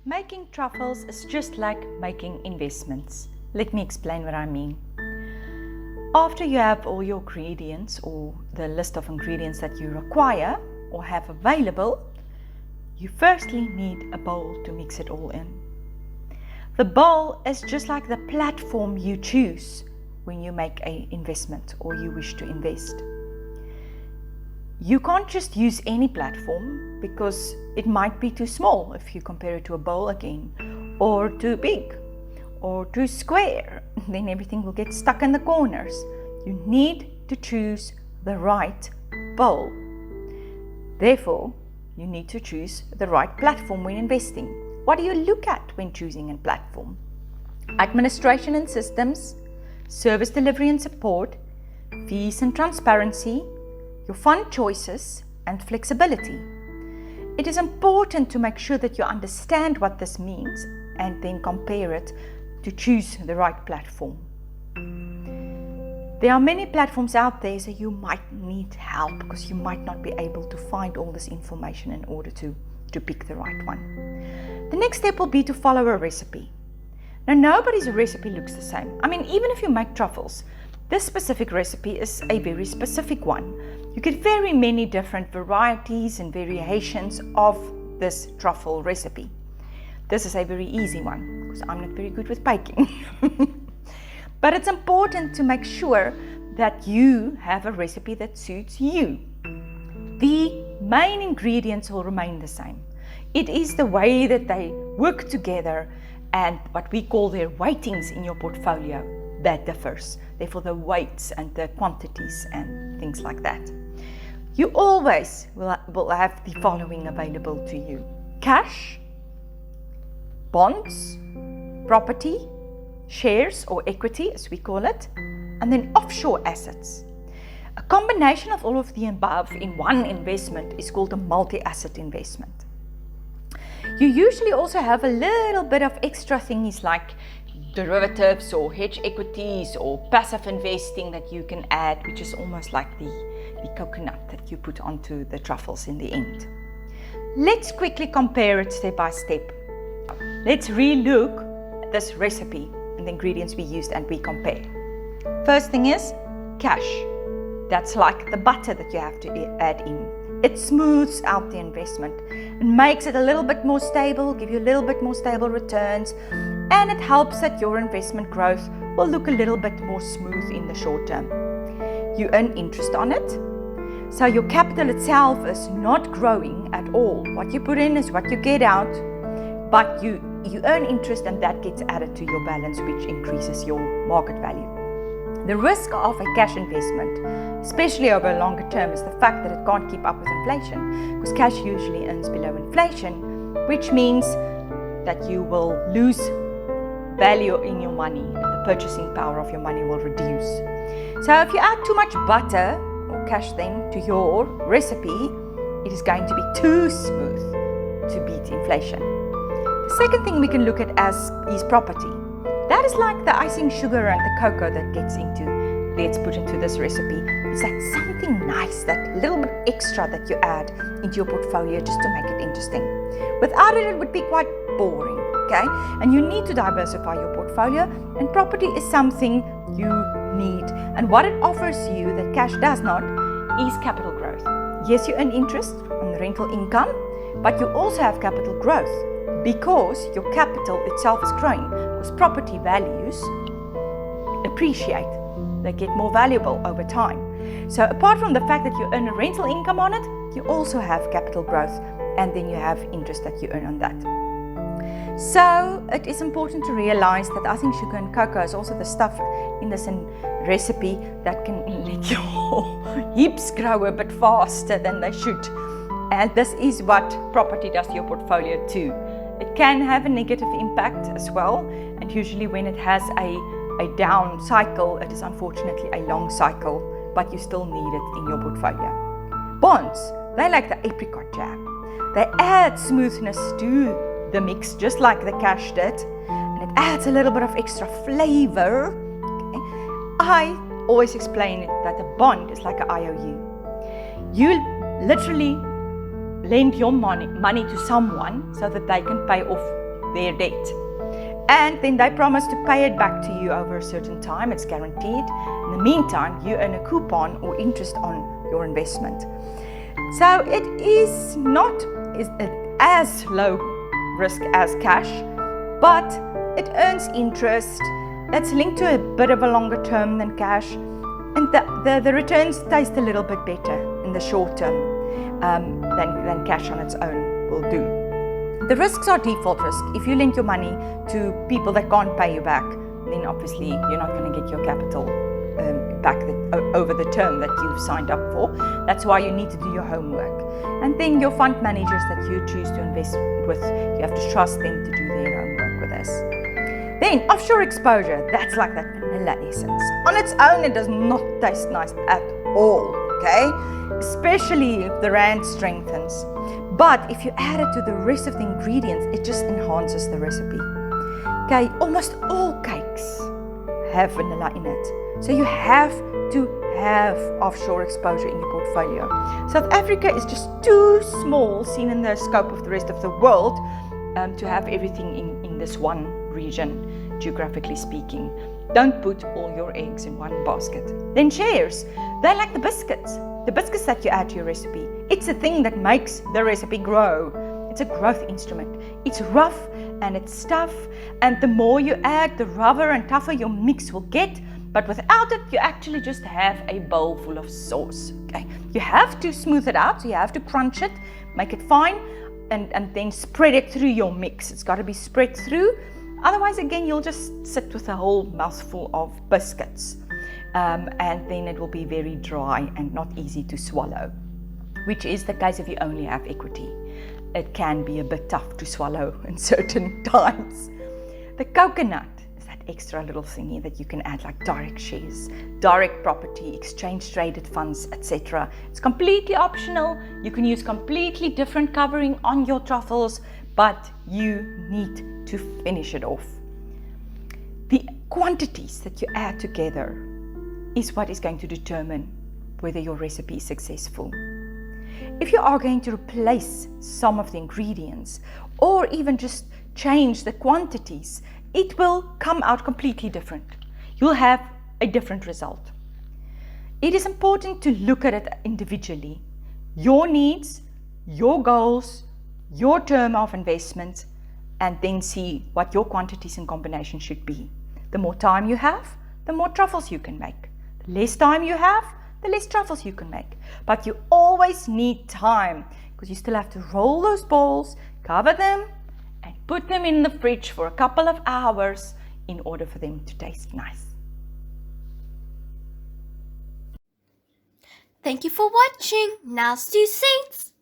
Making truffles is just like making investments. Let me explain what I mean. After you have all your ingredients or the list of ingredients that you require or have available, you firstly need a bowl to mix it all in. The bowl is just like the platform you choose when you make an investment or you wish to invest. You can't just use any platform because it might be too small if you compare it to a bowl again, or too big, or too square. Then everything will get stuck in the corners. You need to choose the right bowl. Therefore, you need to choose the right platform when investing. What do you look at when choosing a platform? Administration and systems, service delivery and support, fees and transparency, your fund choices and flexibility. It is important to make sure that you understand what this means and then compare it to choose the right platform. There are many platforms out there, so you might need help because you might not be able to find all this information in order to pick the right one. The next step will be to follow a recipe. Now, nobody's recipe looks the same. I mean, even if you make truffles, this specific recipe is a very specific one. You get very many different varieties and variations of this truffle recipe. This is a very easy one because I'm not very good with baking. But it's important to make sure that you have a recipe that suits you. The main ingredients will remain the same. It is the way that they work together and what we call their weightings in your portfolio that differs. Therefore, the weights and the quantities and things like that. You always will have the following available to you: cash, bonds, property, shares or equity as we call it, and then offshore assets. A combination of all of the above in one investment is called a multi-asset investment. You usually also have a little bit of extra things like derivatives or hedge equities or passive investing that you can add, which is almost like the coconut that you put onto the truffles in the end. Let's quickly compare it step by step. Let's re-look at this recipe and the ingredients we used and we compare. First thing is cash. That's like the butter that you have to add in. It smooths out the investment and makes it a little bit more stable, give you a little bit more stable returns, and it helps that your investment growth will look a little bit more smooth in the short term. You earn interest on it, so your capital itself is not growing at all. What you put in is what you get out, but you earn interest and that gets added to your balance, which increases your market value. The risk of a cash investment, especially over a longer term, is the fact that it can't keep up with inflation, because cash usually earns below inflation, which means that you will lose value in your money and the purchasing power of your money will reduce. So if you add too much butter or cash then to your recipe, it is going to be too smooth to beat inflation. The second thing we can look at is property. That is like the icing sugar and the cocoa that gets put into this recipe. It's like something nice, that little bit extra that you add into your portfolio just to make it interesting. Without it, it would be quite boring, okay? And you need to diversify your portfolio, and property is something you need. And what it offers you that cash does not is capital growth. Yes, you earn interest on the rental income, but you also have capital growth because your capital itself is growing, because property values appreciate. They get more valuable over time. So apart from the fact that you earn a rental income on it, you also have capital growth, and then you have interest that you earn on that. So it is important to realize that icing sugar and cocoa is also the stuff in this recipe that can let your hips grow a bit faster than they should. And this is what property does to your portfolio too. It can have a negative impact as well, and usually when it has a down cycle, it is unfortunately a long cycle, but you still need it in your portfolio. Bonds, they like the apricot jam. They add smoothness to the mix, just like the cash did, and it adds a little bit of extra flavor. Okay. I always explain it that a bond is like an IOU. You literally lend your money to someone so that they can pay off their debt. And then they promise to pay it back to you over a certain time. It's guaranteed. In the meantime, you earn a coupon or interest on your investment. So it is not as low risk as cash, but it earns interest that's linked to a bit of a longer term than cash. And the returns taste a little bit better in the short term than cash on its own will do. The risks are default risk. If you lend your money to people that can't pay you back, then obviously you're not going to get your capital back over the term that you've signed up for. That's why you need to do your homework. And then your fund managers that you choose to invest with, you have to trust them to do their homework with us. Then offshore exposure, that's like that vanilla essence. On its own, it does not taste nice at all, okay? Especially if the rand strengthens. But if you add it to the rest of the ingredients, it just enhances the recipe. Okay, almost all cakes have vanilla in it. So you have to have offshore exposure in your portfolio. South Africa is just too small, seen in the scope of the rest of the world, to have everything in this one region, geographically speaking. Don't put all your eggs in one basket. Then shares. They're like the biscuits that you add to your recipe. It's a thing that makes the recipe grow. It's a growth instrument. It's rough and it's tough, and the more you add, the rougher and tougher your mix will get. But without it, you actually just have a bowl full of sauce. Okay, you have to smooth it out, so you have to crunch it, make it fine, and then spread it through your mix. It's got to be spread through. Otherwise, again, you'll just sit with a whole mouthful of biscuits, and then it will be very dry and not easy to swallow, which is the case if you only have equity. It can be a bit tough to swallow in certain times. The coconut is that extra little thingy that you can add, like direct shares, direct property, exchange traded funds, etc. It's completely optional. You can use completely different covering on your truffles, but you need to finish it off. The quantities that you add together is what is going to determine whether your recipe is successful. If you are going to replace some of the ingredients or even just change the quantities, it will come out completely different. You'll have a different result. It is important to look at it individually. Your needs, your goals, your term of investment, and then see what your quantities and combination should be. The more time you have, the more truffles you can make. The less time you have, the less truffles you can make. But you always need time, because you still have to roll those balls, cover them, and put them in the fridge for a couple of hours in order for them to taste nice. Thank you for watching. Now stew saints.